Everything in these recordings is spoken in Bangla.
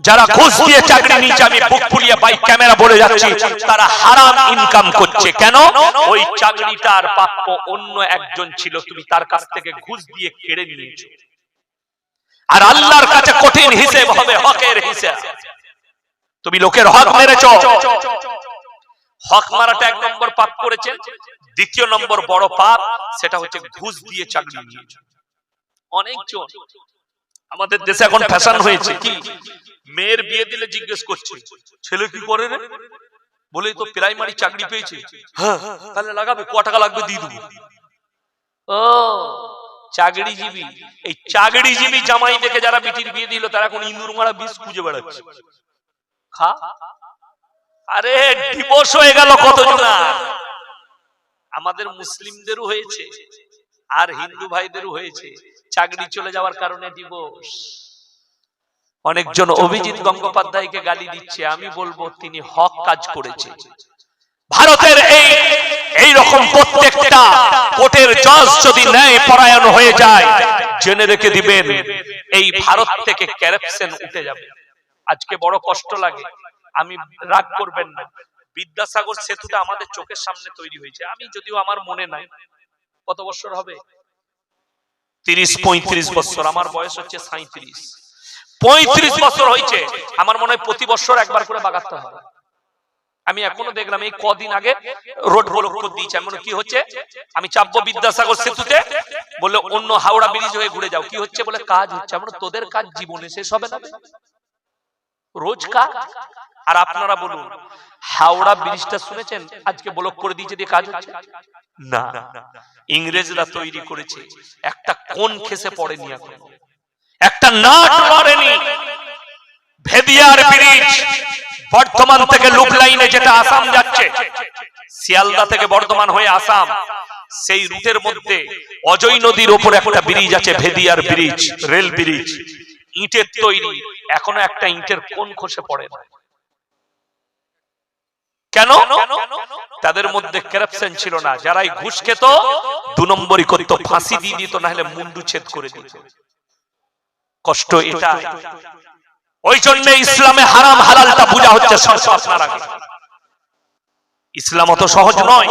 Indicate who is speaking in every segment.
Speaker 1: যারা ঘুষ দিয়ে চাকরি নিচ্ছে, আমি বুক ফুলিয়ে বাইক ক্যামেরা বলে যাচ্ছি, তারা হারাম ইনকাম করছে। কেন? ওই চাকরিটার প্রাপ্য অন্য একজন ছিল, তুমি তার কাছ থেকে ঘুষ দিয়ে কেড়ে নিয়েছো। আর আল্লাহর কাছে কঠিন হিসেব হবে, হকের হিসাব। তুমি লোকের হক মেরেছো। হক মারাটা এক নম্বর পাপ করেছেন। দ্বিতীয় নম্বর বড় পাপ, সেটা হচ্ছে ঘুষ দিয়ে চাকরি নিয়েছো। অনেকজন আমাদের দেশে এখন ফ্যাশন হয়েছে কি, মেয়ের বিয়ে দিলে জিজ্ঞেস করছে ছেলে কি করে রে, বলে তো প্রাইমারি চাকরি পেয়েছে। হ্যাঁ, তাহলে লাগাবে, ক টাকা লাগবে দিয়ে দেবো। ও চাকরিজীবী। এই চাকরিজীবী জামাই দেখে যারা বিটির বিয়ে দিল, তারা এখন ইন্দুর মারা বিষ খুঁজে বেড়াচ্ছে। খা, আরে ডিভোর্স হয়ে গেল কতজন। আমাদের মুসলিমদেরও হয়েছে আর হিন্দু ভাইদেরও হয়েছে, চাকরি চলে যাওয়ার কারণে ডিভোর্স। অনেকজন অভিজিৎ গঙ্গোপাধ্যায়কে গালি দিচ্ছে, আমি বলবো তিনি হক কাজ করেছে। ভারতের এই রকম প্রত্যেকটা কোর্টের জজ যদি ন্যায় পরায়ণ হয়ে যায়, জেনে রেখে দিবেন এই ভারত থেকে কারাপশন উঠে যাবে। আজকে বড় কষ্ট লাগে, আমি রাগ করবেন না, বিদ্যাসাগর সেতুটা আমাদের চোখের সামনে তৈরি হয়েছে। আমি যদিও আমার মনে নাই কত বছর হবে, 30-35 বছর, আমার বয়স হচ্ছে 37। 35 বছর হয়েছে, আমার মনে হয় প্রতি বছর একবার করে বাগাতে হবে। আমি এখনো দেখলাম এই কদিন আগে রোড ব্লক করে দিয়েছে। এমন কি হচ্ছে, আমি চাপবো বিদ্যাসাগর সেতুতে, বলে অন্য হাওড়া ব্রিজ হয়ে ঘুরে যাও। কি হচ্ছে বলে কাজ হচ্ছে। আমরা তোদের কাজ জীবনে শেষ হবে না, রোজ কাজ। আর আপনারা বলুন, হাওড়া ব্রিজটা শুনেছেন আজকে ব্লক করে দিয়েছে দিয়ে কাজ হচ্ছে না। ইংরেজরা তৈরি করেছে, একটা কোন খেসে পড়েনি, এখন একটা নাট লড়েনি। ভেদিয়ার ব্রিজ বর্ধমান থেকে লুপ লাইনে যেটা আসাম যাচ্ছে, শিয়ালদা থেকে বর্ধমান হয়ে আসাম, সেই রুটের মধ্যে অজয় নদীর উপর একটা ব্রিজ আছে, ভেদিয়ার ব্রিজ, রেল ব্রিজ, ইটের তৈরি। এখনো একটা ইটের কোন খসে পড়ে না। কেন? তাদের মধ্যে কারাপশন ছিল না। যারাই ঘুষ খেত 2 নম্বরই করত, ফাঁসি দিয়ে দিত, না হলে মুন্ডু ছেদ করে দিত। কষ্ট এটা। ওই জন্য ইসলামে হারাম হালালটা বোঝা হচ্ছে আপনার আগে। ইসলাম অত সহজ নয়,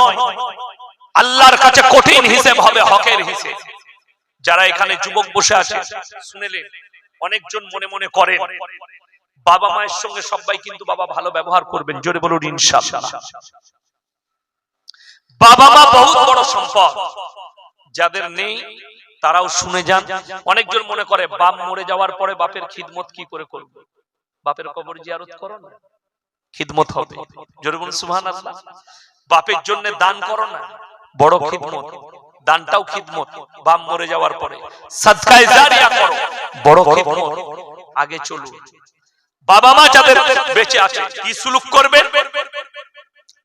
Speaker 1: আল্লাহর কাছে কঠিন হিসেব হবে, হকের হিসেব। যারা এখানে যুবক বসে আছে শুনেলেন, অনেকজন মনে মনে করেন বাবা মায়ের সঙ্গে সবাই কিন্তু বাবা ভালো ব্যবহার করবেন, জোরে বলুন ইনশাআল্লাহ। বাবা মা বহুত বড় সম্পদ, যাদের নেই তারাও শুনে যান। অনেকজন মনে করে বাপ মরে যাওয়ার পরে বাপের খিদমত কি করে করব, বাপের কবর জিয়ারত করো না, খিদমত হবে, জোরে বলুন সুবহানাল্লাহ। বাপের জন্য দান করো না, বড় খিদমত, দানটাও খিদমত। বাপ মরে যাওয়ার পরে সাদকায়ে জারিয়া করো, বড় খিদমত। আগে চলুন। বাবা মা যাদের বেঁচে আছে কি সুলুক করবেন,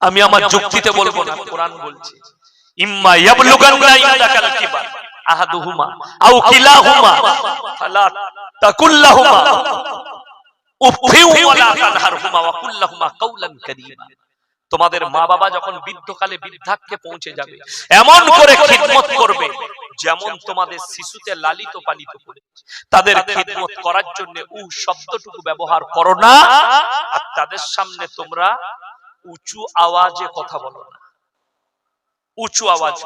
Speaker 1: আমি আমার যুক্তিতে বলবো না, কোরআন বলছে ইম্মা ইয়াবলুগান্না ইনদাকাল কিবার আহাদুহুমা আও কিলাহুমা ফালা তাকুল্লাহুমা উফিউ ওয়ালা তানহারহুমা ওয়া কুল্লাহুমা কাওলান কারীমা। তোমাদের মা বাবা যখন বৃদ্ধকালে বৃদ্ধাক্যে পৌঁছে যাবে, এমন করে খিদমত করবে যেমন তোমাদের শিশুতে লালিত পালিত করে। তাদের খিদমত করার জন্য শব্দটুকু ব্যবহার করো না, আর তাদের সামনে তোমরা উঁচু আওয়াজে কথা বলো না, উঁচু আওয়াজ।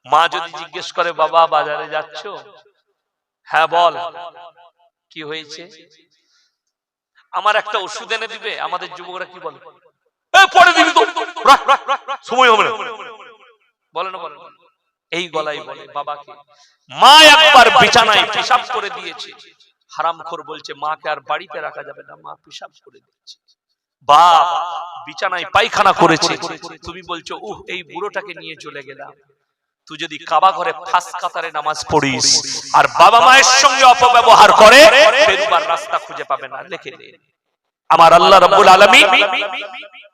Speaker 1: মা যদি জিজ্ঞেস করে বাবা বাজারে যাচ্ছ, হ্যাঁ বল কি হয়েছে, আমার একটা ওষুধ এনে দিবে, আমাদের যুবকরা কি বলে, পরে দিবি তো, সময় হবে না, বলে না, বলে এই গলায় বলে বাবাকে। মা একবার বিছানায় পেশাব করে দিয়েছে, হারামখোর বলছে মাকে আর বাড়িতে রাখা যাবে না, মা পেশাব করে দিয়েছে। বাপ বিছানায় পায়খানা করেছে, তুমি বলছো এই বুড়োটাকে নিয়ে চলে গেলাম। তুই যদি কাবা ঘরে ফাঁস কাতারে নামাজ পড়িস আর বাবা মায়ের সঙ্গে অপব্যবহার করে, ফেরবার রাস্তা খুঁজে পাবে না। লিখে নে, আমার আল্লাহ রাব্বুল আলামিন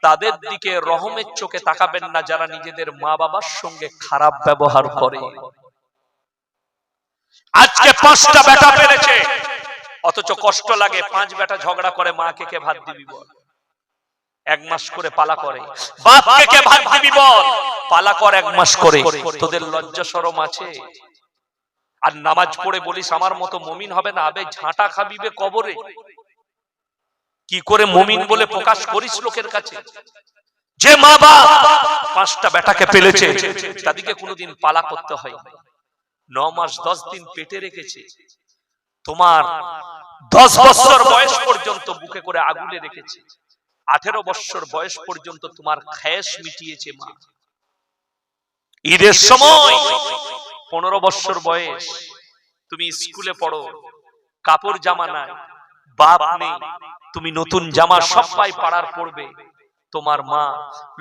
Speaker 1: তাদের দিকে রহমের চোখে তাকাবেন না যারা নিজেদের মা বাবার সঙ্গে খারাপ ব্যবহার করে। আজকে 5টা বেটা পেরেছে, অথচ কষ্ট লাগে। 5 বেটা ঝগড়া করে, মাকে কে ভাত দিবি বল, 1 মাস করে পালা করে, বাপকে কে ভাত দিবি বল, পালা কর 1 মাস করে। তোদের লজ্জা শরম আছে? আর নামাজ পড়ে বলিস আমার মতো মুমিন হবে না, আবে ঝাঁটা খাবিবে কবরে। কি করে মুমিন বলে প্রকাশ করিস লোকের কাছে? যে মা বাপ 5টা বেটাকে পেলেছে তাদেরকে কোনোদিন পালা করতে হয় 9 মাস 10 দিন পেটে রেখেছে, তোমার 10 বছর বয়স পর্যন্ত বুকে করে আগুলে রেখেছে, 18 বছর বয়স পর্যন্ত তোমার খায়েশ মিটিয়েছে মা। ঈদের সময় 15 বছর বয়স, তুমি স্কুলে পড়ো, কাপড় জামা নাই, বাপ নেই, তুমি নতুন জামা সবাই পাড়ার পরবে, তোমার মা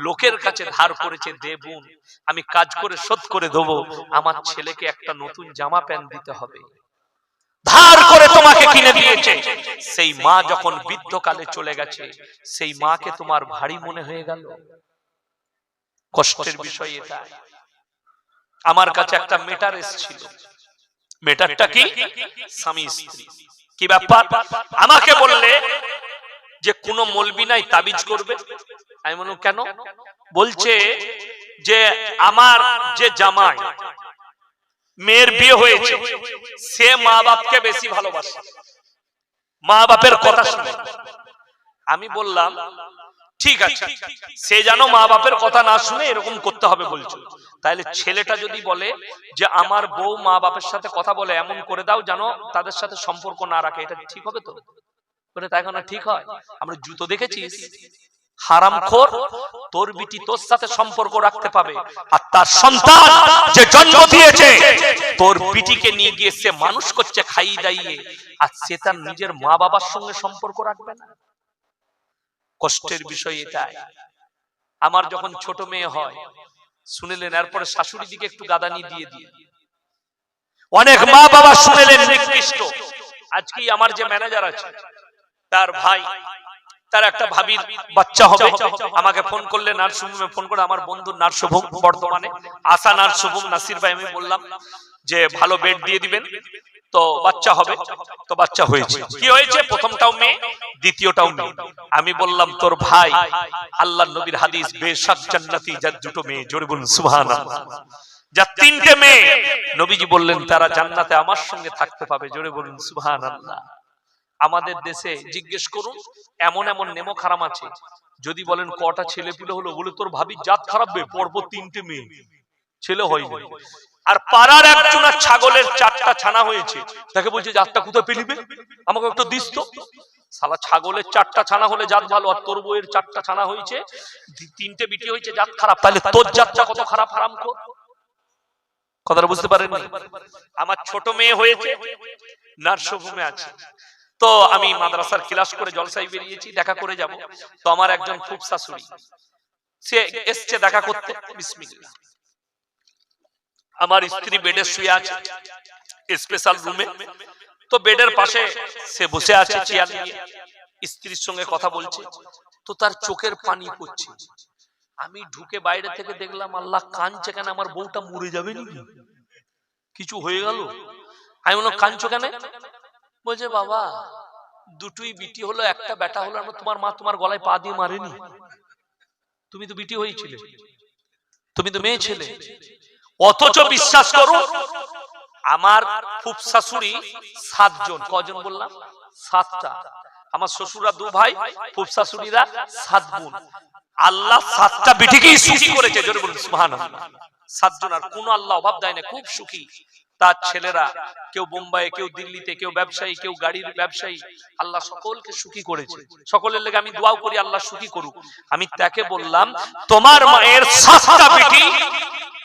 Speaker 1: লোকের কাছে ধার করেছে, দে বোন আমি কাজ করে শোধ করে দেবো, আমার ছেলেকে একটা নতুন জামা প্যান্ট দিতে হবে, ধার করে তোমাকে কিনে দিয়েছে। সেই মা যখন বৃদ্ধকালে চলে গেছে, সেই মাকে তোমার ভারী মনে হয়ে গেল। কষ্টের বিষয় এটা। আমার কাছে একটা মেটার এসেছিল, মেটারটা কি স্বামী স্ত্রী, কি ব্যাপার? আমাকে বললে যে কোন মলবি নাই তাবিজ করবে। আমি বললাম কেন? বলছে যে আমার যে জামাই মেয়ের বিয়ে হয়েছে সে মা বাপকে বেশি ভালোবাসে, মা বাপের কথা শুনে। আমি বললাম ঠিক আছে, সে যেন মা বাপের কথা না শুনে এরকম করতে হবে বলছো, তাহলে ছেলেটা যদি বলে যে আমার বউ মা বাপের সাথে কথা বলে এমন করে দাও যেন তাদের সাথে সম্পর্ক না রাখে, এটা ঠিক হবে তো? বলে তাই না, ঠিক হয়। আমরা জুতো দেখেছিস? হারামখোর, তোর বিটি তোর সাথে সম্পর্ক রাখতে পাবে, আর তার সন্তান যে জন্ম দিয়েছে তোর বিটিকে নিয়ে গিয়ে সে মানুষ করছে খাইয়ে দাইয়ে, আর সে তার নিজের মা বাবার সঙ্গে সম্পর্ক রাখবে না। কষ্টের বিষয় এটাই। আমার যখন ছোট মেয়ে হয় শুনেলেন, এরপরে শাশুড়ি দিকে একটু গাদানি দিয়ে দিয়ে অনেক মা বাবা শুনেলেন নিকৃষ্ট। আজকে আমার যে ম্যানেজার আছে তার ভাই, তার একটা ভাবির বাচ্চা হবে, আমাকে ফোন করলে, নার্সিংহোমে ফোন করে, আমার বন্ধু নার্সিংহোম বর্তমানে আশা নার্সিংহোম নাসির ভাই, আমি বললাম যে ভালো বেড দিয়ে দিবেন তো বাচ্চা হবে, তো বাচ্চা হয়েছে। কি হয়েছে? প্রথমটাও মেয়ে, দ্বিতীয়টাও মেয়ে। আমি বললাম তোর ভাই আল্লাহর নবীর হাদিস বেশক জান্নাতি যার দুটো মেয়ে, জোরে বলুন সুবহানাল্লাহ, যার 3টে মেয়ে নবীজি বললেন তারা জান্নাতে আমার সঙ্গে থাকতে পাবে, জোরে বলুন সুবহানাল্লাহ। আমাদের দেশে জিজ্ঞেস করুন এমন এমন নেমো খারাম আছে, যদি বলেন কটা ছেলে পুলে হলো, বলে তোর ভাবির জাত খারাপ বে, পরপর 3টে মেয়ে, ছেলে হয়নি। আর পাড়ার একজনের ছাগলের 4টা ছানা হয়েছে, তাকে বলছে জাতটা কোথায় পেলিবে, আমাকে একটু দিস তো। শালা ছাগলের 4টা ছানা হলে জাত ভালো, আর তোর বউয়ের 4টা ছানা হয়েছে, 3টে বিটি হয়েছে, জাত খারাপ, তাহলে তোর জাতটা কত খারাপ হারামখোর। কথাটা বুঝতে পারেন? আমার ছোট মেয়ে হয়েছে, নার্সিংহোমে আছে, তো আমি মাদ্রাসার ক্লাস করে জলসাই বেরিয়েছি, দেখা করে যাব, তো আমার একজন খুব শাশুড়ি সে এসছে দেখা করতে, বিসমিল্লাহ। আমার স্ত্রী বেডে শুয়ে আছে স্পেশাল রুমে, তো বেডের পাশে সে বসে আছে চেয়ার নিয়ে, স্ত্রীর সঙ্গে কথা বলছে, তো তার চোখের পানি পড়ছে। আমি ঢুকে বাইরে থেকে দেখলাম আল্লাহ, কাঁদছে কেন? আমার বউটা মরে যাবে নাকি, কিছু হয়ে গেল? আমি বললাম কাঁদছো কেন? বলছে বাবা দুটোই বিটি হলো, একটা বেটা হলো, তোমার মা তোমার গলায় পা দিয়ে মারেনি, তুমি তো বিটি হয়েছিলে, তুমি তো মেয়ে ছেলে। অথচ বিশ্বাস করো আমার ফুফ শাশুড়ি 7 জন, কজন বললাম? 7টা। আমার শ্বশুরা 2 ভাই, ফুফ শাশুড়িরা 7 বোন। আল্লাহ 7টা বিটিকেই সুখী করেছে, জোরে বলুন সুবহানাল্লাহ। 7 জন, আর কোন আল্লাহ অভাব দেয় না, খুব সুখী। তার ছেলেরা কেউ বোম্বাইয়ে, কেউ দিল্লিতে, কেউ ব্যবসায়ী, কেউ গাড়ির ব্যবসায়ী, আল্লাহ সকলকে সুখী করেছে। সকলের লেগে আমি দোয়াও করি আল্লাহ সুখী করুক। আমি তাকে বললাম তোমার মায়ের 7টা বিটি,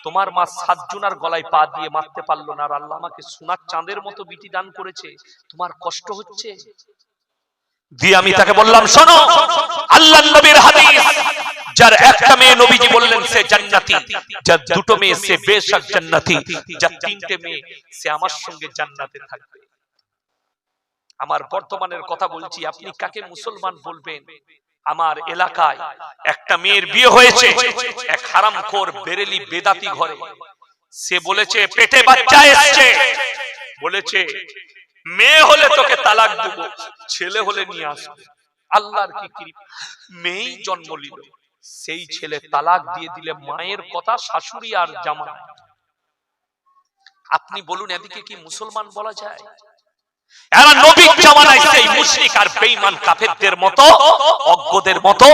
Speaker 1: তোমার মা 7 জনের গলায় পা দিয়ে মারতে পারলো না, আর আল্লাহ আমাকে সোনার চাঁদের মতো বিটি দান করেছে, তোমার কষ্ট হচ্ছে? দিয়ে আমি তাকে বললাম শোনো, আল্লাহর নবীর হাদিস, যার একটা মেয়ে নবীজি বললেন সে জান্নাতি, যার 2টো মেয়ে সে বেশক জান্নাতি, যার 3টে মেয়ে সে আমার সঙ্গে জান্নাতে থাকবে। আমার বর্তমানের কথা বলছি, আপনি কাকে মুসলমান বলবেন? আমার এলাকায় একটা মেয়ের বিয়ে হয়েছে এক হারামখোর বেরেলি বেদাতি ঘরে, সে বলেছে পেটে বাচ্চা এসেছে, বলেছে মেয়ে হলে তোকে তালাক দেব, ছেলে হলে নিয়ে আসবে। আল্লাহর কি কৃপা, মেয়েই জন্ম নিল, সেই ছেলে তালাক দিয়ে দিলে মায়ের কথা শাশুড়ি আর জামাই। আপনি বলুন এদিকে কি মুসলমান বলা যায়? এরা নবীর জামানায় সেই মুশরিক আর বেঈমান কাফেরদের মতো, অজ্ঞদের মতো,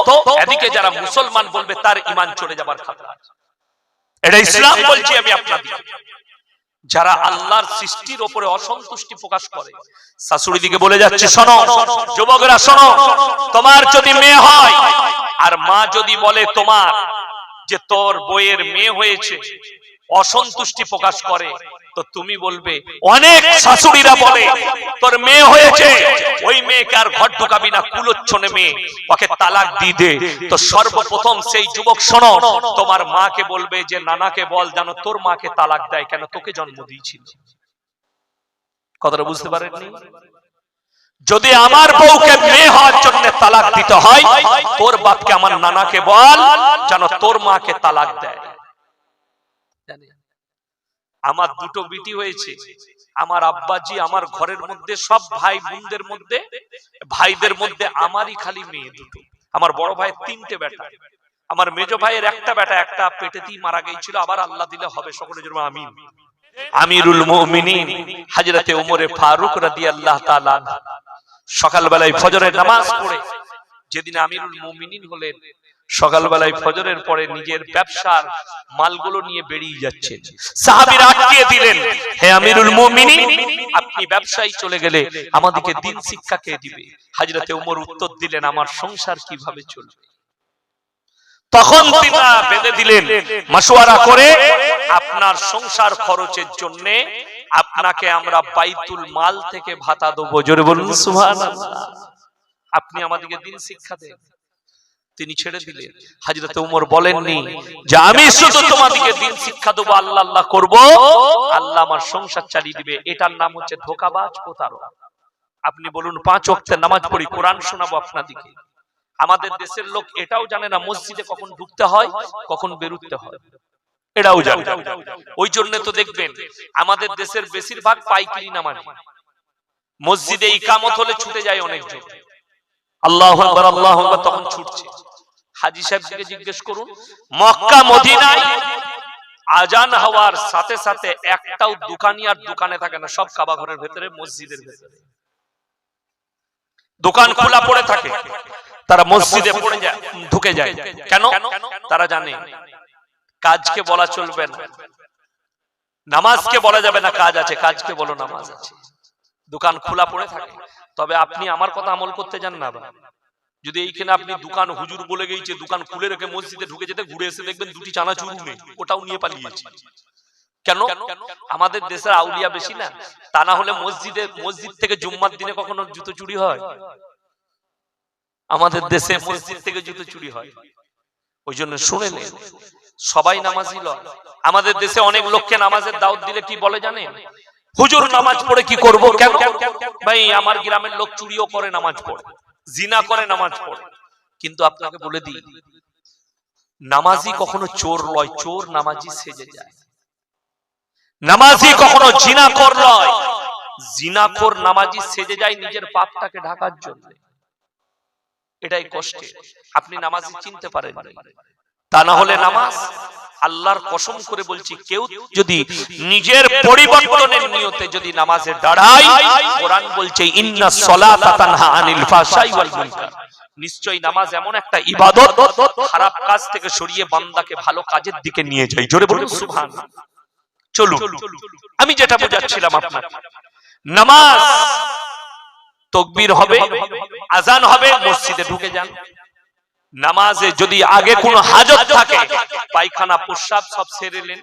Speaker 1: এদিকে যারা মুসলমান বলবে তার ঈমান চলে যাবার খাতরা। এটা ইসলাম বলছি আমি আপনাদের। যারা আল্লাহর সৃষ্টির উপরে অসন্তুষ্টি প্রকাশ করে, শাশুড়ি দিকে বলে যাচ্ছে, শোনো যুবকরা শোনো, তোমার যদি মেয়ে হয় আর মা যদি বলে তোমার যে তোর বইয়ের মেয়ে হয়েছে, অসন্তুষ্টি প্রকাশ করে, তো তুমি বলবে, অনেক শাশুড়িরা বলে তোর মেয়ে হয়েছে, ওই মেয়েকে আর ঘর ঢুকাবি না, কুলোচ্ছনে মেয়ে, ওকে তালাক দিয়ে দে। তো সর্বপ্রথম সেই যুবক শোনো, তোমার মাকে বলবে যে নানাকে বল যেন তোর মাকে তালাক দেয়, কেন তোকে জন্ম দিয়েছিল। কথাটা বুঝতে পারেননি? যদি আমার বউকে মেয়ে হওয়ার জন্য তালাক দিতে হয়, তোর বাপকে আমার নানাকে বল যেন তোর মাকে তালাক দেয়। আমার দুটো বিটি হয়েছে, আমার আব্বাজি আমার ঘরের মধ্যে সব ভাই বোনদের মধ্যে, ভাইদের মধ্যে আমারই খালি মেয়ে দুটো। আমার বড় ভাইয়ের 3টে বেটা, আমার মেজো ভাইয়ের একটা বেটা, একটা পেটেতেই মারা গিয়েছিল, আবার আল্লাহ দিলে হবে, সকলের জন্য আমিন। আমিরুল মুমিনিন হযরতে ওমর ফারুক রাদিয়াল্লাহু তাআলা সকালবেলায় ফজরের নামাজ পড়ে, যেদিন আমিরুল মুমিনিন হলেন, সকালবেলায় ফজরের পরে নিজের ব্যবসার মালগুলো নিয়ে বেরিয়ে যাচ্ছেন। সাহাবীরা আটকে দিলেন, হে আমিরুল মুমিনিন, আপনি ব্যবসায় চলে গেলে আমাদেরকে দ্বীন শিক্ষা কে দিবে? হযরতে ওমর উত্তর দিলেন, আমার সংসার কিভাবে চলবে? তখন তিনি বেঁধে দিলেন, মাশওয়ারা করে আপনার সংসার খরচের জন্য আপনাকে আমরা বাইতুল মাল থেকে ভাতা দেব। জোরে বলুন সুবহানাল্লাহ। আপনি আমাদেরকে দ্বীন শিক্ষা দেন। তিনি ছেড়ে দিলেন। হযরত ওমর বলেননি যে আমি শুধু তোমাদেরকে দ্বীন শিক্ষা দেব, আল্লাহ আল্লাহ করব, আল্লাহ আমার সংসার চালিয়ে দিবে। এটার নাম হচ্ছে ধোঁকাবাজ, প্রতারক। আপনি বলুন 5 ওয়াক্তের নামাজ পড়ি, কোরআন শোনাবো আপনাদেরকে। আমাদের দেশের লোক এটাও জানে না মসজিদে কখন ঢুকতে হয়, কখন বেরোতে হয়, এটাও জানে। ওই জন্য তো দেখবেন আমাদের দেশের বেশিরভাগ পাইকারি নামাজ, মসজিদে ইকামত হলে ছুটে যায় অনেকজন, আল্লাহু আকবার আল্লাহু আকবার, তখন ছুটছে। হাজী সাহেবকে জিজ্ঞেস করুন, মক্কা মদিনায় আজান হওয়ার সাথে সাথে একটাও দোকানি আর দোকানে থাকে না, সব কাবা ঘরের ভেতরে, মসজিদের ভেতরে দোকান খোলা পড়ে থাকে, তারা মসজিদে পড়ে যায়, ঢুকে যায়। কেন? তারা জানে কাজকে বলা চলবে না, নামাজকে বলা যাবে না কাজ আছে, কাজকে বলো নামাজ আছে। দোকান খোলা পড়ে থাকে। তবে আপনি আমার কথা আমল করতে যান না, যদি এইখানে আপনি দোকান হুজুর বলে গিয়েছে, দোকান খুলে রেখে মসজিদে ঢুকে যেতে, ঘুরে এসে দেখবেন 2টি চানাচুর নেই, ওটাও নিয়ে পালিয়েছে। কেন? আমাদের দেশের আউলিয়া বেশি না, তা না হলে মসজিদ থেকে জুম্মার দিনে কখনো জুতো চুরি হয়? আমাদের দেশে মসজিদ থেকে জুতো চুরি হয়। ওই জন্য শুনে নেন, সবাই নামাজি লয়। আমাদের দেশে অনেক লোককে নামাজের দাওয়াত দিলে কি বলে জানেন? হুজুর নামাজ পড়ে কি করব? কেন ভাই, আমার গ্রামের লোক চুরিও করে নামাজ পড়ে, জিনা করে নামাজ পড়ে। কিন্তু আপনাকে বলে দিই, নামাজি কখনো চোর লয়, চোর নামাজি সেজে যায়। নামাজি কখনো জিনাখোর লয়, জিনাখোর নামাজি সেজে যায় নিজের পাপটাকে ঢাকার জন্য। এটাই কষ্টে আপনি নামাজি চিনতে পারেন, তা না হলে নামাজ, আল্লাহর কসম করে বলছি, কেউ যদি নিজের পরিবর্তনের নিয়তে যদি নামাজে দাঁড়ায়, কোরআন বলছে ইন্নাস সালাতা তানহা আনিল ফাহশাই ওয়াল মুনকার, নিশ্চয়ই নামাজ এমন একটা ইবাদত, খারাপ কাজ থেকে সরিয়ে বান্দাকে ভালো কাজের দিকে নিয়ে যায়। জোরে বলুন সুবহানাল্লাহ। চলুন, আমি যেটা বোঝাচ্ছিলাম আপনাকে, নামাজ তাকবীর হবে, আজান হবে, মসজিদে ঢুকে যান। নামাজে যদি আগে কোনো হাজত থাকে, পায়খানা প্রস্রাব সব সেরেলেন।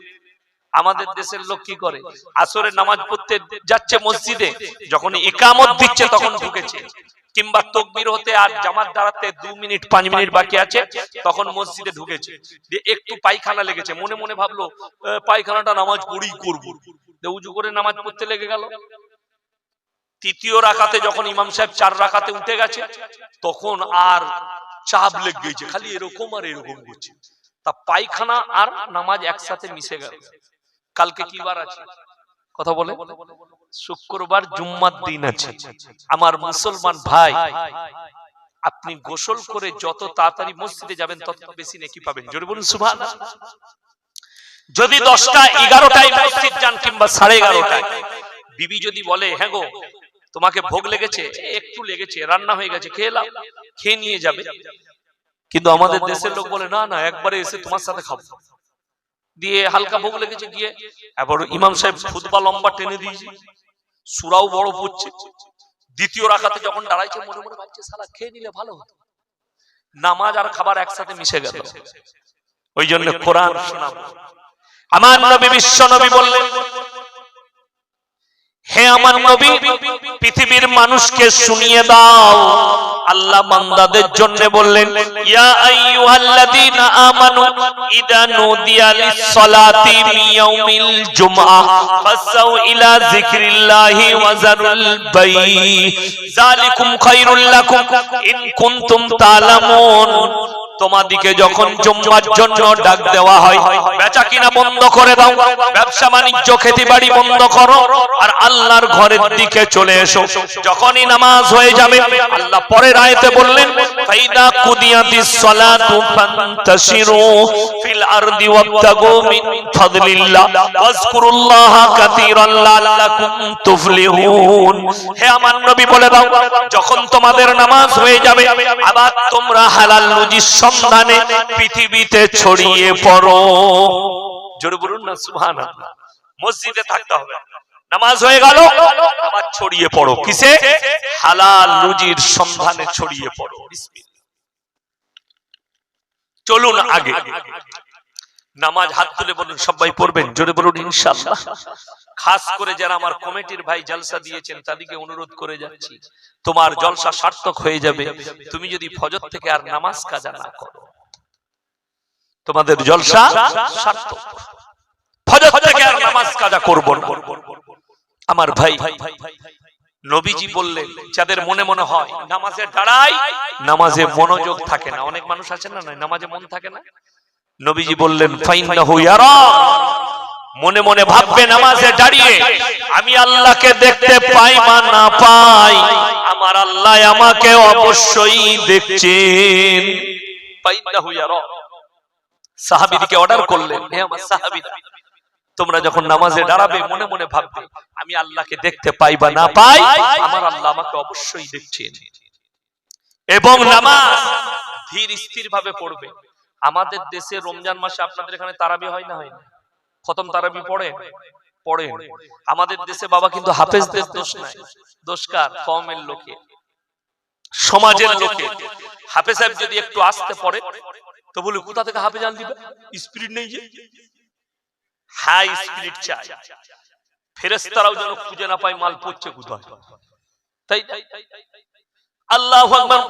Speaker 1: আমাদের দেশের লোক কি করে, আসরের নামাজ পড়তে যাচ্ছে মসজিদে, যখন ইকামত দিচ্ছে তখন ঢুকেছে, কিংবা তাকবীর হতে আর জামাত দাঁড়াতে 2 মিনিট 5 মিনিট বাকি আছে, তখন মসজিদে ঢুকেছে, একটু পায়খানা লেগেছে, মনে মনে ভাবলো পায়খানাটা নামাজ পড়েই করবো, উজু করে নামাজ পড়তে লেগে গেল। তৃতীয় রাকাতে যখন ইমাম সাহেব 4 রাকাতে উঠে গেছে, তখন আর চাপ লেগে গেছে, খালি এরকম আর এরকম করছে, তা পায়খানা আর নামাজ একসাথে মিশে গেল। কালকে কি বার আছে? কথা বলে, শুক্রবার জুম্মার দিন আছে। আমার মুসলমান ভাই, আপনি গোসল করে যত তাড়াতাড়ি মসজিদে যাবেন তত বেশি নেকি পাবেন। জোরে বলুন সুবহানাল্লাহ। যদি 10টা 11টায় মসজিদ যান কিংবা 11:30টায়, বিবি যদি বলে হ্যাঁ গো তোমাকে ভোগ লেগেছে, একটু লেগেছে, রান্না হয়ে গেছে, খেয়ে নাও, খেয়ে নিয়ে যাবে। কিন্তু আমাদের দেশের লোক বলে না না, একবারে এসে তোমার সাথে খাবো। দিয়ে হালকা ভোগ লেগেছে, গিয়ে এবার ইমাম সাহেব খুতবা লম্বা টেনে দিয়েছে, সূরাও বড় পড়ছে। দ্বিতীয় রাকাতে যখন দাঁড়াইছে মনে মনে ভাবছে শালা খেয়ে নিলে ভালো হতো। নামাজ আর খাবার একসাথে মিশে গেল। ওই জন্য কোরআন শোনাবো। আমার নবী বিশ্ব নবী বললেন, হে আমার নবী, পৃথিবীর মানুষকে শুনিয়ে দাও। আল্লাহ বান্দাদের জন্য বললেন, ইয়া আইয়ুহাল্লাযীনা আমানু ইযা নুদিয়া লিস-সালাতি মিন ইয়াউমিল জুমআহ ফাসাউ ইলা যিকরিল্লাহি ওয়া যারুল বাই' যালিকুম খায়রুল লাকুম ইন কুনতুম তা'লামুন। তোমাদিকে যখন জুম্মার জন্য ডাক দেওয়া হয়, বেচা কিনা বন্ধ করে দাও, ব্যবসা বাণিজ্য খেতিবাড়ি বন্ধ করো, আর আল্লাহর ঘরের দিকে চলে এসো। যখনই নামাজ হয়ে যাবে, আল্লাহ পরের আয়াতে বললেন, ফাইদা কুদিয়াতিস সালাতু ফান্তাশিরু ফিল আরদি ওয়াবতাগু মিন ফাদলিল্লাহ ওয়াজকুরুল্লাহা কাসীরান লাআল্লাকুম তুফলিহুন। হে আমার নবী বলে দাও, যখন তোমাদের নামাজ হয়ে যাবে, আবার তোমরা হালাল রুজির সন্ধানে পৃথিবীতে ছড়িয়ে পড়ো। জোরে বলুন না সুবহানাল্লাহ। মসজিদে থাকতে হবে, নামাজ হয়ে গেল আবার ছড়িয়ে পড়ো। কিসে? হালাল রুজির সন্ধানে ছড়িয়ে পড়ো। বিসমিল্লাহ। চলুন আগে নামাজ হাত তুলে বলুন, সবাই পড়বেন, জোরে বলুন ইনশাআল্লাহ। খাস করে যারা আমার কমিটির ভাই জলসা দিয়েছেন তাদেরকে অনুরোধ করে যাচ্ছি, তোমার জলসা সার্থক হয়ে যাবে তুমি যদি ফজর থেকে আর নামাজ কাজা না করো। তোমাদের জলসা সার্থক, ফজর থেকে আর নামাজ কাজা করব না। আমার ভাই, নবীজি বললেন, যাদের মনে মনে হয় নামাজে দাঁড়াই, নামাজে মনোযোগ থাকে না, অনেক মানুষ আছেন না নামাজে মন থাকে না, নবীজি বললেন ফাইন্নাহু ইয়ারা, মনে মনে ভাববে নামাজে দাঁড়িয়ে আমি আল্লাহকে দেখতে পাই বা না পাই, আমার আল্লাহ আমাকে অবশ্যই দেখছেন। ফাইন্নাহু ইয়ারা। সাহাবীদেরকে অর্ডার করলেন, হে আমার সাহাবীরা, তোমরা যখন নামাজে দাঁড়াবে মনে মনে ভাববে আমি আল্লাহকে দেখতে পাই বা না পাই, আমার আল্লাহ আমাকে অবশ্যই দেখছেন। এবং নামাজ ধীর স্থির ভাবে পড়বে। আমাদের দেশে রমজান মাসে আপনাদের এখানে তারাবি হয় না, হয় না? খতম তারাবি পড়ে পড়ে। আমাদের দেশে বাবা কিন্তু হাফেজদের দোষ নাই, দোষ কার? কওমের লোকে, সমাজের লোকে। হাফেজ সাহেব যদি একটু আসতে পড়ে তো বলে কোথা থেকে হাফেজ আন দিবে, স্পিরিট নেই যে। হাই স্পিরিট চাই, ফেরেশতারাও যেন খুঁজে না পায় মাল পড়ছে কোথায়। তাই আল্লাহু আকবার,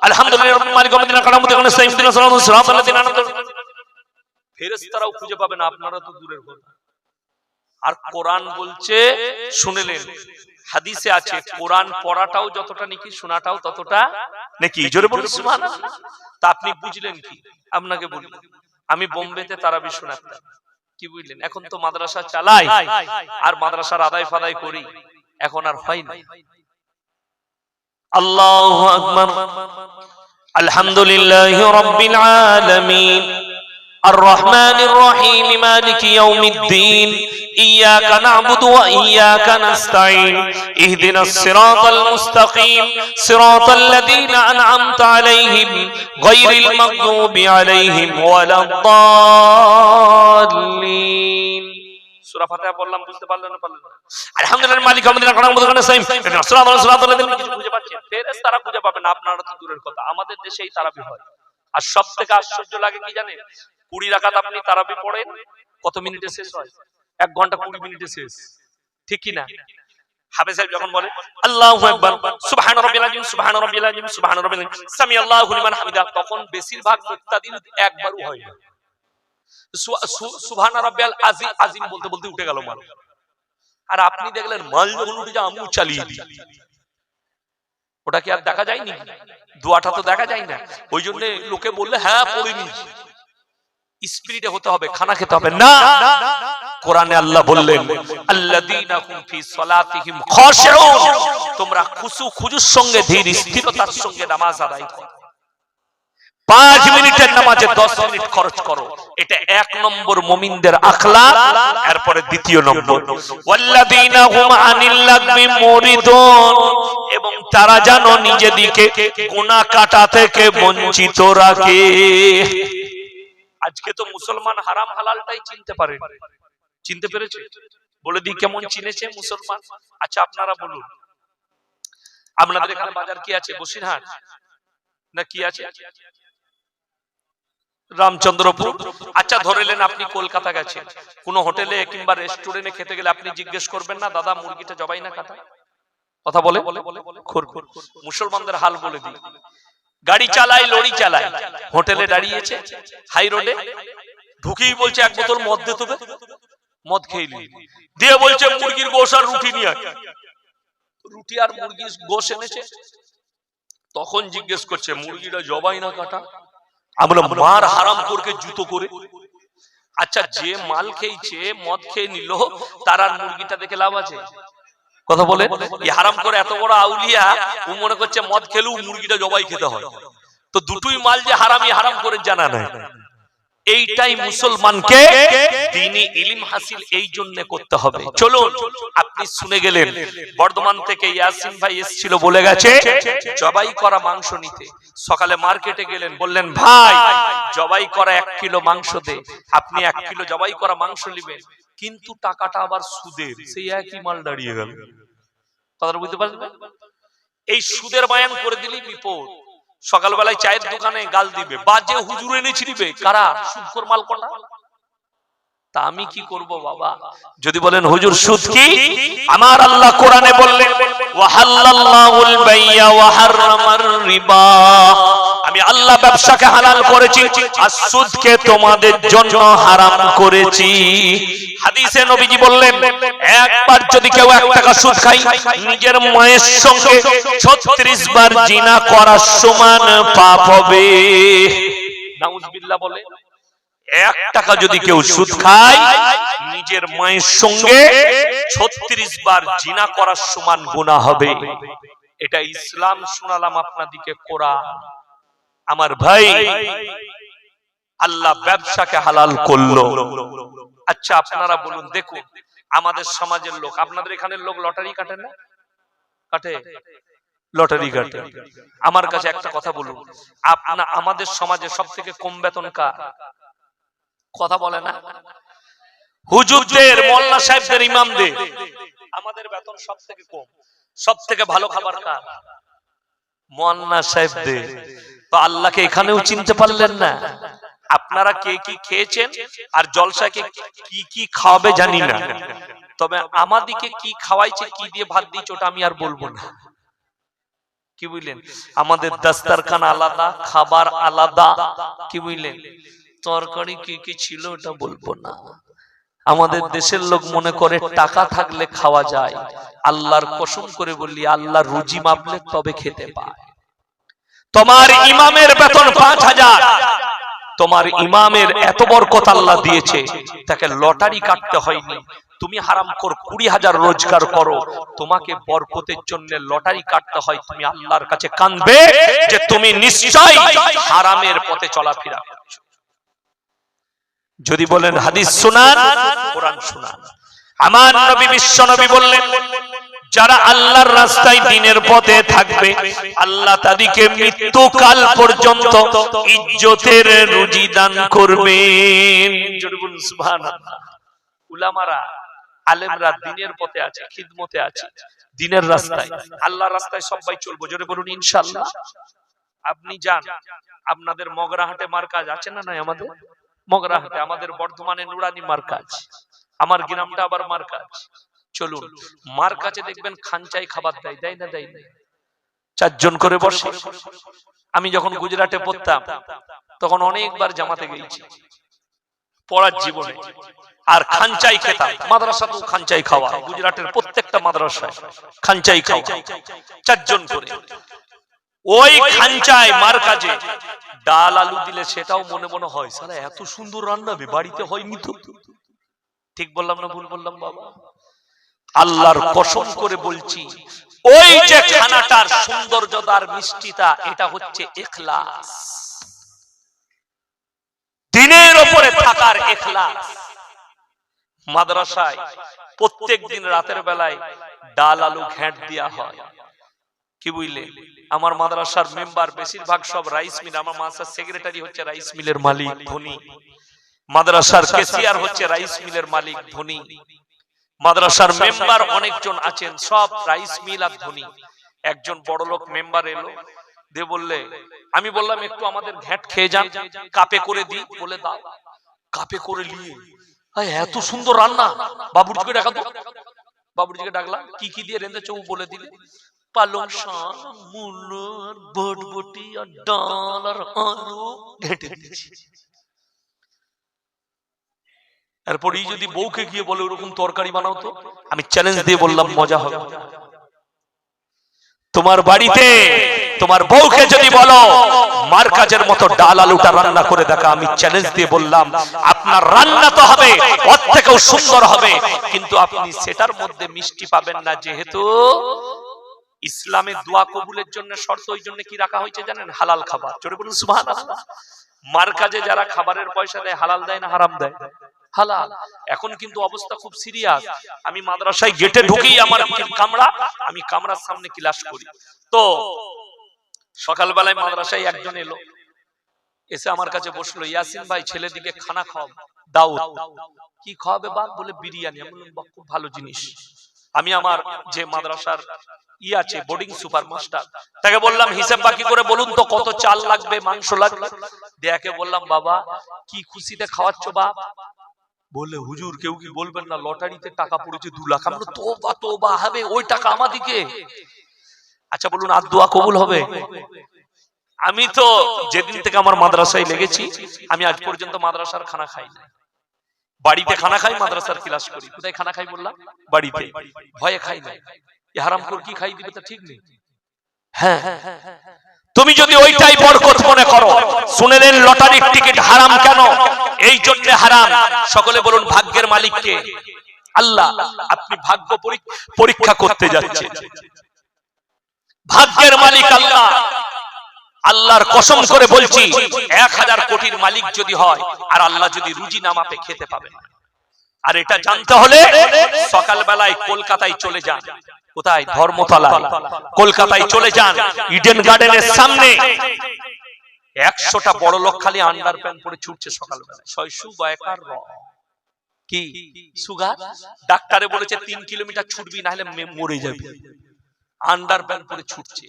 Speaker 1: আলহামদুলিল্লাহ রাব্বিল মালিক ওয়া বিনা কালামুত ওয়া নাস্তাইন বিনা সালাতুল সিরাতাল লাযিনা আনআমতা আলাইহিম। ফেরেশতারাও খুঁজে পাবে না, আপনারা তো দূরের কথা। আর কোরআন বলছে, শুনলেন হাদিসে আছে, কোরআন পড়াটাও যতটা নেকি শোনাটাও ততটা নেকি। জোরে বলুন সুবহানাল্লাহ। তা আপনি বুঝলেন কি? আপনাকে বলি, আমি বোম্বেতে তারাবি শোনাতাম, কি বুঝলেন? এখন তো মাদ্রাসা চালাই আর মাদ্রাসার আদায় ফাদায় করি, এখন আর হয় না। আল্লাহু আকবার, আলহামদুলিল্লাহি রাব্বিল আলামিন, আর রহমানির রহিম, মালিকি ইয়াউমিদ্দিন, ইয়াকা না'বুদু ওয়া ইয়াকা নাস্তাঈন, ইহদিনাস সিরাতাল মুস্তাকিম, সিরাতাল লাযীনা আন'আমতা আলাইহিম, গায়রিল মাগদুবি আলাইহিম ওয়ালাদ-দাল্লিন। সূরা ফাতিহা বললাম, বুঝতে পারলেন না? পারলেন না? আলহামদুলিল্লাহ মালিক ওয়া কিছু খুঁজে পাচ্ছেন? ফেরেশতারা খুঁজে পাবে না, আপনারা তো দূরের কথা। আমাদের দেশেই তারাবি হয়। আর সবথেকে আশ্চর্য লাগে কি জানেন? 20 রাকাত আপনি তারাবি পড়েন, কত মিনিটে শেষ হয়? 1 ঘন্টা 20 মিনিটে শেষ, ঠিক কি না? হাফেজ সাহেব যখন বলে আল্লাহু আকবার, সুবহান রাব্বিল আযীম, সুবহান রাব্বিল আযীম, সুবহান রাব্বিল আযীম, সামি আল্লাহু লিমান হামিদা, তখন বেশিরভাগ মুক্তাদিন একবারও হয় না। সুবহান রাব্বিল আযীম বলতে বলতে উঠে গেল মাল। আর আপনি দেখলেন মাল যখন উঠে যায় আমিও চালিয়ে দিই। ওটা কি আর দেখা যায়নি? দোয়াটা তো দেখা যায় না। ওই জন্য লোকে বললে হ্যাঁ পড়িনি, স্পিরিটে হতে হবে, খানা খেতে হবে না। কোরআনে আল্লাহ বললেন, আল্লাযীনা হুম ফি সালাতিহিম খাশিউন, তোমরা খুশু খুজুর সঙ্গে ধীর স্থিরতার সঙ্গে নামাজ আদায় করো। 5 মিনিটের নামাজে 10 মিনিট খরচ করো, এটা এক নম্বর মুমিনদের আখলাক। এরপরে দ্বিতীয় নম্বর, ওয়াল্লাযীনা হুম আনিল লাগবি মুরিদুন, এবং তারা যেন নিজেদিকে গুনাহ কাটা থেকে বঞ্চিত রাখে। আজকে তো মুসলমান হারাম হালালটাই চিনতে পারে, চিনতে পেরেছে? বলে দিই কেমন চিনেছে মুসলমান। আচ্ছা আপনারা বলুন, আপনাদের এখানে বাজার কি আছে? বসিরহাট না কি আছে? রামচন্দ্রপুর। আচ্ছা ধরেলেন আপনি কলকাতা গেছেন, কোন হোটেলে কিংবা রেস্টুরেন্টে খেতে গেলে আপনি জিজ্ঞেস করবেন না দাদা মুরগিটা জবাই না কাটা? কথা বলে? মুসলমানদের হাল বলে দিই, গাড়ি চালায়, লরি চালায়, হোটেলে দাঁড়িয়েছে হাই রোডে, ঢুকেই বলছে এক বোতল মদ দে তবে, মদ খেয়ে দিয়ে বলছে মুরগির গোশ আর রুটি নিয়ে, রুটি আর মুরগির গোশ এনেছে। তখন জিজ্ঞেস করছে মুরগিটা জবাই না কাটা? আমরা মার হারাম করকে জুতো করে। আচ্ছা যে মাল খেয়েছে, মদ খেয়ে নিল, তার আর মুরগিটা দেখে লাভ আছে? কথা বলে? হারাম করে এত বড় আউলিয়া, ও মনে করছে মদ খেলেও মুরগিটা জবাই খেতে হয়। তো দুটোই মাল যে হারামি, হারাম করে জানা নাই। এইটাই মুসলমানকে দ্বীনি ইলম হাসিল এই জন্য করতে হবে। চলুন আপনি শুনে গেলেন, বর্ধমান থেকে ইয়াসিন ভাই এসেছিল, বলে গেছে জবাই করা মাংস নিতে। সকালে মার্কেটে গেলেন, বললেন ভাই জবাই করা 1 কিলো মাংস দে। আপনি 1 কিলো জবাই করা মাংস নেবেন, কিন্তু টাকাটা আবার সুদের, সেই একই মাল দাঁড়িয়ে গেল। কথাটা বুঝতে পারলেন? এই সুদের বয়ান করে দিলেই বিপদ। সকালবেলায় চায়ের দোকানে গাল দিবে, বাজে হুজুর এনেছি দিবে, কারা? সুদখোর মাল কটা। তা আমি কি করব বাবা? যদি বলেন হুজুর সুদ কি, আমার আল্লাহ কোরআনে বললেন ওয়াহাল্লাল্লাহুল বাইয়া ওয়া হারামার রিবা, আমি আল্লাহ ব্যবসাকে হালাল করেছি আর সুদকে তোমাদের জন্য হারাম করেছি। হাদিসে নবীজি বললেন একবার যদি কেউ 1 টাকা সুদ খায়, নিজের মায়ের সঙ্গে 36 বার জিনা করার সমান পাপ হবে। নাউজুবিল্লাহ বলে 1 টাকা যদি কেউ সুদ খায়, নিজের মায়ের সঙ্গে 36 বার জিনা করার সমান গুনাহ হবে। এটা ইসলাম শোনালাম আপনাদিকে কোরআন। আমার ভাই, আল্লাহ ব্যবসাকে হালাল করলো। আচ্ছা আপনারা বলুন, দেখুন আমাদের সমাজের লোক, আপনাদের এখানের লোক লটারি কাটে না? কাটে? লটারি কাটে। আমার কাছে একটা কথা বলুন, আমাদের সমাজে সব থেকে কম বেতন কার? কথা বলে না? হুজুরদের, মোল্লা সাহেবদের, ইমামদের। আমাদের বেতন সব থেকে কম। সব থেকে ভালো খাবার কার? মোল্লা সাহেবদের। তো আল্লাহকে এখানেও চিনতে পারলেন না। আপনারা কে কি খেয়েছেন আর জলসাকে কি কি খাওয়াবে জানি না, তবে আমাদিকে কি খাওয়াইছে, কি দিয়ে ভাত দিয়েছে ওটা আমি আর বলবো না। কি বুঝলেন? আমাদের দাস্তারখান আলাদা, খাবার আলাদা। কি বুঝলেন? তরকারি কি কি ছিল ওটা বলবো না। আমাদের দেশের লোক মনে করে টাকা থাকলে খাওয়া যায়। আল্লাহর কসম করে বললি, আল্লাহ রুজি মাপলে তবে খেতে পায়। তোমার ইমামের বেতন 5000, তোমার ইমামের এত বরকত আল্লাহ দিয়েছে, তাকে লটারি কাটতে হয়নি। তুমি হারামখোর 20,000 রোজগার করো, তোমাকে বরকতের জন্য লটারি কাটতে হয়। তুমি আল্লাহর কাছে কাঁদবে যে তুমি নিশ্চয়ই হারামের পথে চলাফেরা করছো। যদি বলেন হাদিস শুনান, কোরআন শুনান। আমার নবী বিশ্ব নবী বললেন যারা আল্লাহর রাস্তায় দ্বীনের পথে থাকবে, আল্লাহ তাদেরকে মৃত্যুকাল পর্যন্ত ইজ্জতের রুজি দান করবেন। জোরে বলুন সুবহানাল্লাহ। উলামারা, আলেমরা দ্বীনের পথে আছে, খিদমতে আছে, দ্বীনের রাস্তায়, আল্লাহর রাস্তায় সবাই চলবো। জোরে বলুন ইনশাআল্লাহ। আপনি যান, আপনাদের মগরাহাটে মার্কাজ আছে না? নাই আমাদের মগরাহাটে, আমাদের বর্ধমানে নুরানি মার্কাজ, আমার গ্রামটা আবার মার্কাজ। চলুন মার কাছে দেখবেন খানচাই খাবার দেয়, দেয় না? দেয় না? 4 জন করে বসে। আমি যখন গুজরাটে পড়তাম তখন অনেকবার জামাতে গেছি পড়ার জীবনে, আর খানচাই খেতাম। মাদ্রাসাতেও খানচাই খাওয়া, গুজরাটের প্রত্যেকটা মাদ্রাসায় খানচাই খাওয়া, 4 জন করে। ওই খানচাই মার কাছে ডাল আলু দিলে সেটাও মনে মনে হয় সালা এত সুন্দর রান্নাবে, বাড়িতে হয়নি তো। ঠিক বললাম না ভুল বললাম বাবা? আল্লাহর কসম করে বলছি, ওই যে খানাটার সৌন্দর্যতার মিষ্টিতা, এটা হচ্ছে ইখলাস। দিনের উপরে থাকার ইখলাস। মাদ্রাসায় প্রত্যেক দিন রাতের বেলায় ডাল আলু ঘ্যাঁট দেওয়া হয়, কি বুঝলে? আমার মাদ্রাসার মেম্বার বেশিরভাগ সব রাইস মিল, আমার মাদ্রাসার সেক্রেটারি হচ্ছে রাইস মিলের মালিক ধনী, মাদ্রাসার ক্যাশিয়ার হচ্ছে রাইস মিলের মালিক ধনী, মাদ্রাসার মেম্বার অনেকজন আছেন সব রাইস মিল আর ধনী। একজন বড়লোক মেম্বার এলো, দিয়ে বললে, আমি বললাম একটু আমাদের ঘ্যাঁট খেয়ে যান, কাপে করে দিই, বলে দাও। কাপে করে নিয়ে এত সুন্দর রান্না, বাবুর্চিকে ডাকা তো। বাবুর্চিকে ডাকলাম, কি কি দিয়ে রেঁধেছ ও বলে দিলে। পালং শাক, মূলো আর বটবটি আর ডাল আর আলু ঘেঁটে দিয়েছি। এরপর এই যদি বউকে গিয়ে বলে ওরকম তরকারি বানাও তো, আমি চ্যালেঞ্জ দিয়ে বললাম মজা হবে। তোমার বাড়িতে তোমার বউকে যদি বলো মার কাজের মতো ডাল আলুটা রান্না করে দেখা, আমি চ্যালেঞ্জ দিয়ে বললাম আপনার রান্না তো হবে ওর থেকেও সুন্দর হবে, কিন্তু আপনি সেটার মধ্যে মিষ্টি পাবেন না, যেহেতু ইসলামে দোয়া কবুলের জন্য শর্ত ওই জন্য কি রাখা হয়েছে জানেন? হালাল খাবার। জোরে বলুন সুবহানাল্লাহ। মার কাজে যারা খাবারের পয়সা দেয় হালাল দেয় না হারাম দেয়? হালাল। এখন কিন্তু অবস্থা খুব সিরিয়াস। আমি মাদ্রাসায় গেটে ঢুকেই আমার কামরা, আমি কামরার সামনে ক্লাস করি, তো সকালবেলায় মাদ্রাসায় একজন এলো, এসে আমার কাছে বসলো, ইয়াসিন ভাই ছেলেদিকে খানা খাওয়াবো। দাউদ, কি খাওয়াবে বাপ? বলে বিরিয়ানি। আমি বললাম বাহ, খুব ভালো জিনিস। আমি আমার যে মাদ্রাসার আছে বোর্ডিং সুপার মাস্টার, তাকে বললাম হিসাব বাকি করে বলুন তো কত চাল লাগবে, মাংস লাগবে। দেয়াকে বললাম বাবা কি খুশিতে খাওয়াচ্ছ বাপ? বলে হুজুর কেউ কি বলবেন না লটারিতে টাকা পড়েছে 2 লাখ। আমরা তোবা তোবা হবে, ওই টাকা আমাদিকে। আচ্ছা বলুন আর দোয়া কবুল হবে? আমি তো যেদিন থেকে আমার মাদ্রাসায় লেগেছি আমি আজ পর্যন্ত মাদ্রাসার খানা খাই না। বাড়িতে খানা খাই, মাদ্রাসার ক্লাস করি। কোথায় খানা খাই বললাম? বাড়িতে। ভয়ে খাই না, হারাম করে কি খাই দিবে তা ঠিক নেই। হ্যাঁ, তুমি যদি ওইটাই বরকত মনে করো, শুনে নেন লটারির টিকিট হারাম কেন? এই জন্য হারাম, সকলে বলুন ভাগ্যের মালিক কে? আল্লাহ। আপনি ভাগ্য পরীক্ষা করতে যাচ্ছেন, ভাগ্যের মালিক আল্লাহ। আল্লাহর কসম করে বলছি 1000 কোটির মালিক যদি হয় আর আল্লাহ যদি রুজি না মাপে খেতে পাবে না। আর এটা জানতে হলে সকালবেলায় কলকাতায় চলে যান। কোথায়? ধর্মতলায়। কলকাতায় চলে যান, ইডেন গার্ডেনের সামনে 100টা বড় লোক খালি আন্ডার প্যান্ট পরে ছুটছে সকালবেলায়। শয়সু বয়কার র কি সুগার, ডাক্তারে বলেছে 3 কিলোমিটার ছুটবি না হলে মরে যাবি। আন্ডার প্যান্ট পরে ছুটছে।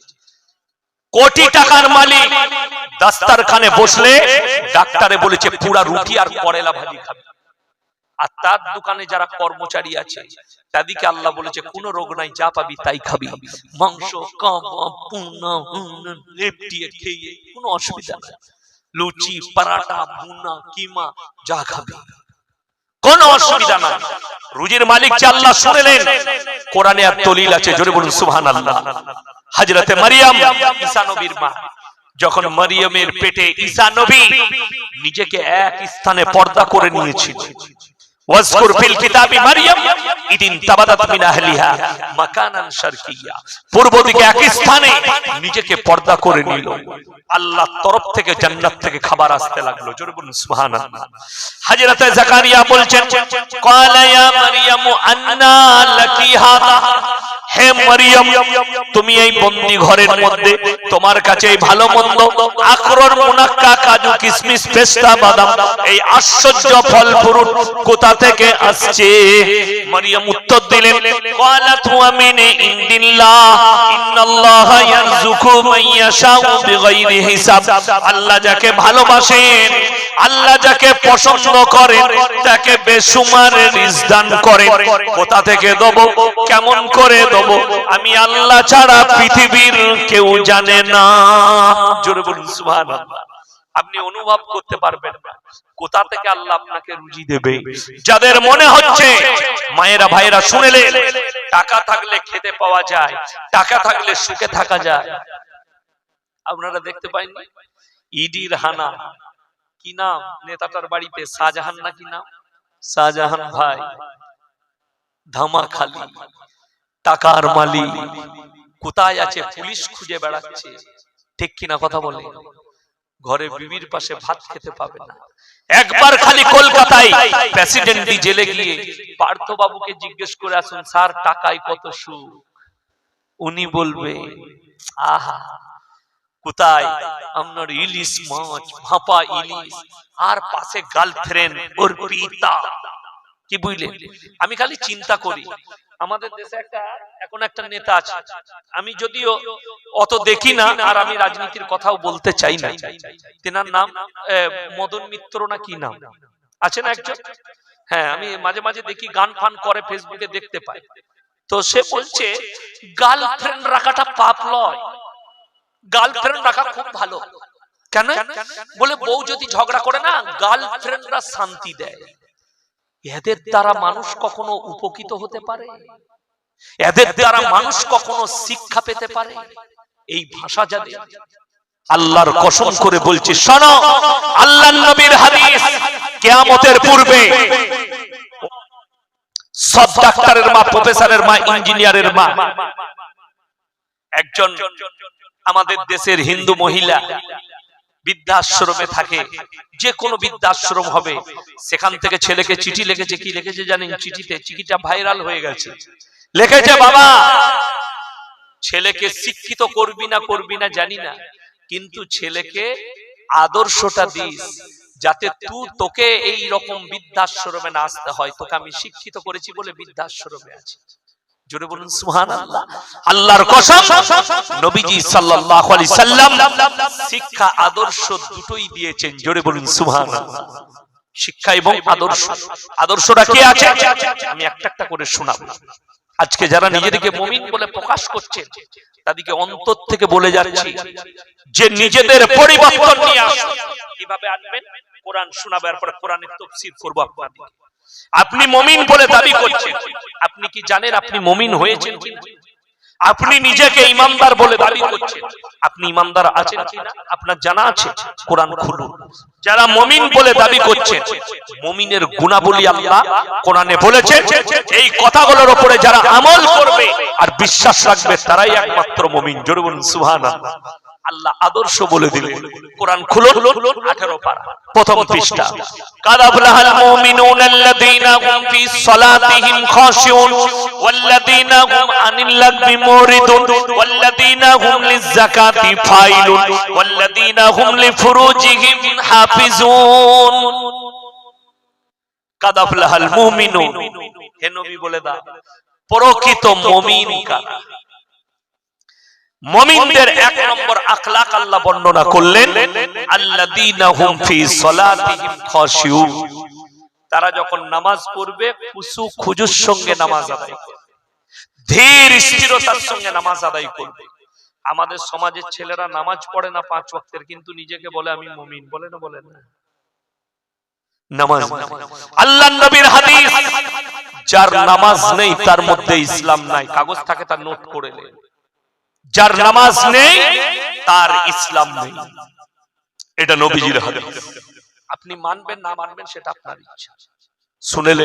Speaker 1: কোটি টাকার মালিক দাস্তারখানে বসলে ডাক্তারে বলেছে পুরা রুটি আর করেলা ভাজি খাবে। আর তার দোকানে যারা কর্মচারী আছে তাদেরকে আল্লাহ বলেছে কোন রোগ নাই, যা পাবি তাই খাবি, মাংস কাবাব পুনা লেপটিয়ে খেয়ে কোনো অসুবিধা নাই, লুচি পরাটা ভুনা কিমা যা খাবি কোনো অসুবিধা নাই। রুজির মালিক যে আল্লাহ শুনলেন, কোরআনে আর দলিল আছে, জোরে বলুন সুবহানাল্লাহ। হযরতে মারিয়াম ঈসা নবীর মা, যখন মারিয়ামের পেটে ঈসা নবী নিজেকে এক স্থানে পর্দা করে নিয়েছিল। ওয়াজকুর ফিল কিতাবি মারিয়াম ইদিন তাবাদাত মিন আহলিহা মাকানান শারকিয়া, পূর্ব দিকে এক স্থানে নিজেকে পর্দা করে নিল। আল্লাহর তরফ থেকে জান্নাত থেকে খাবার আসতে লাগলো। জোরে বলুন সুবহানাল্লাহ। হযরতে জাকারিয়া বলছেন ক্বালা ইয়া মারিয়াম আন্না লাকি হাদা, হে মারিয়াম তুমি এই বন্দি ঘরের মধ্যে তোমার কাছে এই ভালো মন্দ আখরোট মুনাক্কা কাজু কিশমিশ পেস্তা বাদাম এই আশ্চর্য ফল ফ্রুট কোথা থেকে আসছে? মারিয়াম উত্তর দিলেন ক্বালাত হুয়া মিন ইনদিল্লাহ ইন্নাল্লাহা ইয়ারযুকু মান ইয়াশাউ বিগাইরি হিসাব, আল্লাহ যাকে ভালোবাসেন, আল্লাহ যাকে পছন্দ করেন তাকে বেশুমার রিজক দান করেন। কোথা থেকে দেব, কেমন করে দেব, আমি আল্লাহ ছাড়া পৃথিবীর কেউ জানে না। জোরে বলুন সুবহানাল্লাহ। আপনি অনুভব করতে পারবেন না কোথা থেকে আল্লাহ আপনাকে রুজি দেবে। যাদের মনে হচ্ছে, মায়েরা ভাইরা শুনেলেন, টাকা থাকলে খেতে পাওয়া যায়, টাকা থাকলে সুখে থাকা যায়। আপনারা দেখতে পাইনি ইডির হানা, কি নাম নেতাটার বাড়িতে? শাহজাহান না কি নাম? শাহজাহান ভাই ধামাখালি টাকার মালিক কোথায় আছে? পুলিশ খুঁজে বেড়াচ্ছে, ঠিক কিনা কথা বলে? ঘরে বিবির পাশে ভাত খেতে পাবে না। একবার খালি কলকাতায় প্রেসিডেন্টই জেলে গিয়ে পার্থ বাবুকে জিজ্ঞেস করে আসুন, স্যার টাকায় কত সুখ? উনি বলবে আহা কোথায় আপনার ইলিশ মাছ, ভাপা ইলিশ, আর পাশে গার্লফ্রেন্ড ওর পিতা। কি বুঝলেন? আমি খালি চিন্তা করি আমাদের দেশে এখন একটা নেতা আছে, আমি যদিও অত দেখি না আর আমি রাজনীতির কথাও বলতে চাই না, তেনার নাম মদন মিত্র না কি নাম আছে না একজন, হ্যাঁ আমি মাঝে মাঝে দেখি গান ফান করে ফেসবুকে দেখতে পাই। তো সে বলছে গার্লফ্রেন্ড রাখাটা পাপ নয়, গার্লফ্রেন্ড রাখা খুব ভালো। কেন? বলে বউ যদি ঝগড়া করে না, গার্লফ্রেন্ডরা শান্তি দেয়। এদের দ্বারা মানুষ কখনো উপকৃত হতে পারে? এদের দ্বারা মানুষ কখনো শিক্ষা পেতে পারে? এই ভাষা যাদের, আল্লাহর কসম করে বলছি শোনো, আল্লাহর নবীর হাদিস, কিয়ামতের পূর্বে সব ডাক্তারের মা, প্রফেসরের মা, ইঞ্জিনিয়ারের মা, একজন আমাদের দেশের হিন্দু মহিলা বৃদ্ধাশ্রমে থাকে, যে কোনো বৃদ্ধাশ্রম হবে, সেখান থেকে ছেলেকে চিঠি লিখেছে। কি লিখেছে জানেন? চিঠিতে, চিঠিটা ভাইরাল হয়ে গেছে, লিখেছে বাবা ছেলেকে শিক্ষিত করবি না জানি না, কিন্তু ছেলেকে আদর্শটা দিস যাতে তোকে এই রকম বৃদ্ধাশ্রমে না আসতে হয়। তোকে আমি শিক্ষিত করেছি বলে বৃদ্ধাশ্রমে আছি। জোরে বলুন সুবহানাল্লাহ। আল্লাহর কসম, নবীজি সাল্লাল্লাহু আলাইহি সাল্লাম শিক্ষা আদর্শ দুটোই দিয়েছেন। জোরে বলুন সুবহানাল্লাহ। শিক্ষা এবং আদর্শ, আদর্শটা কি আছে আমি একটা একটা করে শোনাবো। আজকে যারা নিজেদেরকে মুমিন বলে প্রকাশ করছেন তাদেরকে অন্তর থেকে বলে যাচ্ছি যে নিজেদের পরিবর্তন নিয়ে আসুন। কিভাবে আনবেন? কোরআন শোনাবো, এরপর কোরআনের তাফসীর করব আপনাদের। আপনি মুমিন বলে দাবি করছেন, আপনি কি জানেন আপনি মুমিন হয়েছেন কি? আপনি নিজেকে ঈমানদার বলে দাবি করছেন, আপনি ঈমানদার আছেন কিনা আপনার জানা আছে? কোরআন খুলুন। যারা মুমিন বলে দাবি করছেন, মুমিনের গুণাবলী আল্লাহ কোরআনে বলেছেন। এই কথাগুলোর উপরে যারা আমল করবে আর বিশ্বাস রাখবে তারাই একমাত্র মুমিন। জোরে বলুন সুবহানাল্লাহ। আল্লাহ আদর্শ বলে দিলেন। কোরআন খুলুন 18 পারা প্রথম পৃষ্ঠা। কাদ আফলাহাল মুমিনুনাল্লাযীনা হুম ফি সালাতিহিম খাশিউন ওয়াল্লাযীনা হুম আনিল লাগবি মুরিদুন ওয়াল্লাযীনা হুম লিয-যাকাতি ফাইলুন ওয়াল্লাযীনা হুম লিফুরুজিহিম হাফিজুন। কাদ আফলাহাল মুমিনুন, হে নবী বলে দাও প্রকৃত মুমিন কারা? মুমিনদের এক নম্বর আখলাক আল্লাহ বর্ণনা করলেন, আল্লাযীনা হুম ফি সালাতিহিম খাশিউন, তারা যখন নামাজ পড়বে খুশু খুজুর সঙ্গে নামাজ আদায় করবে, ধীর স্থিরতার সঙ্গে নামাজ আদায় করবে। আমাদের সমাজের ছেলেরা নামাজ পড়ে না 5 ওয়াক্তের, কিন্তু নিজেকে বলে আমি মুমিন। বলে না? বলে না? নামাজ আল্লাহর নবীর হাদিস, যার নামাজ নেই তার মধ্যে ইসলাম নাই। কাগজ থাকে তার নোট করে নেন। যার নামাজ নেই তার ইসলাম নেই। এটা নবীজির হাদিস। আপনি মানবেন না মানবেন সেটা আপনার ইচ্ছা। শুনেলে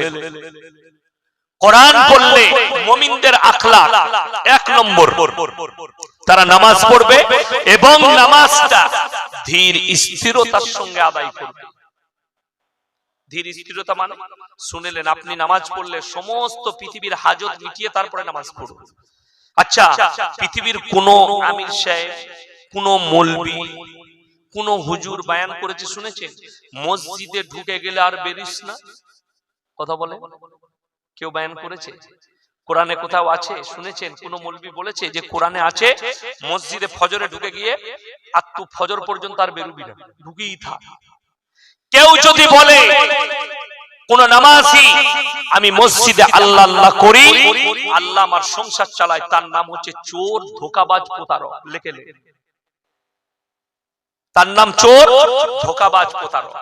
Speaker 1: কোরআন পড়লে মুমিনদের আখলাক, এক নম্বর তারা নামাজ পড়বে এবং নামাজটা ধীর স্থিরতার সঙ্গে আদায় করবে। ধীর স্থিরতা মানে শুনেলেন, আপনি নামাজ পড়লে সমস্ত পৃথিবীর হাজত মিটিয়ে তারপরে নামাজ পড়ুন। আচ্ছা, পৃথিবীর কোন আমির সাহেব, কোন মৌলবি, কোন হুজুর বয়ান করেছে শুনেছেন মসজিদে ঢুকে গেলে আর বেরিস না? কথা বলে কেউ বয়ান করেছে? কোরআনে কোথাও আছে শুনেছেন কোন মৌলবি বলেছে যে কোরআনে আছে মসজিদে ফজরে ঢুকে গিয়ে আর তুই ফজর পর্যন্ত আর বেরুবি না, ঢুকেই থাক? কেউ যদি বলে কোন নামাজি আমি মসজিদে আল্লাহ আল্লাহ করি, আল্লাহ আমার সংসার চালায়, তার নাম হচ্ছে চোর, ধোঁকাবাজ, প্রতারক। লিখে তার নাম চোর, ধোঁকাবাজ, প্রতারক।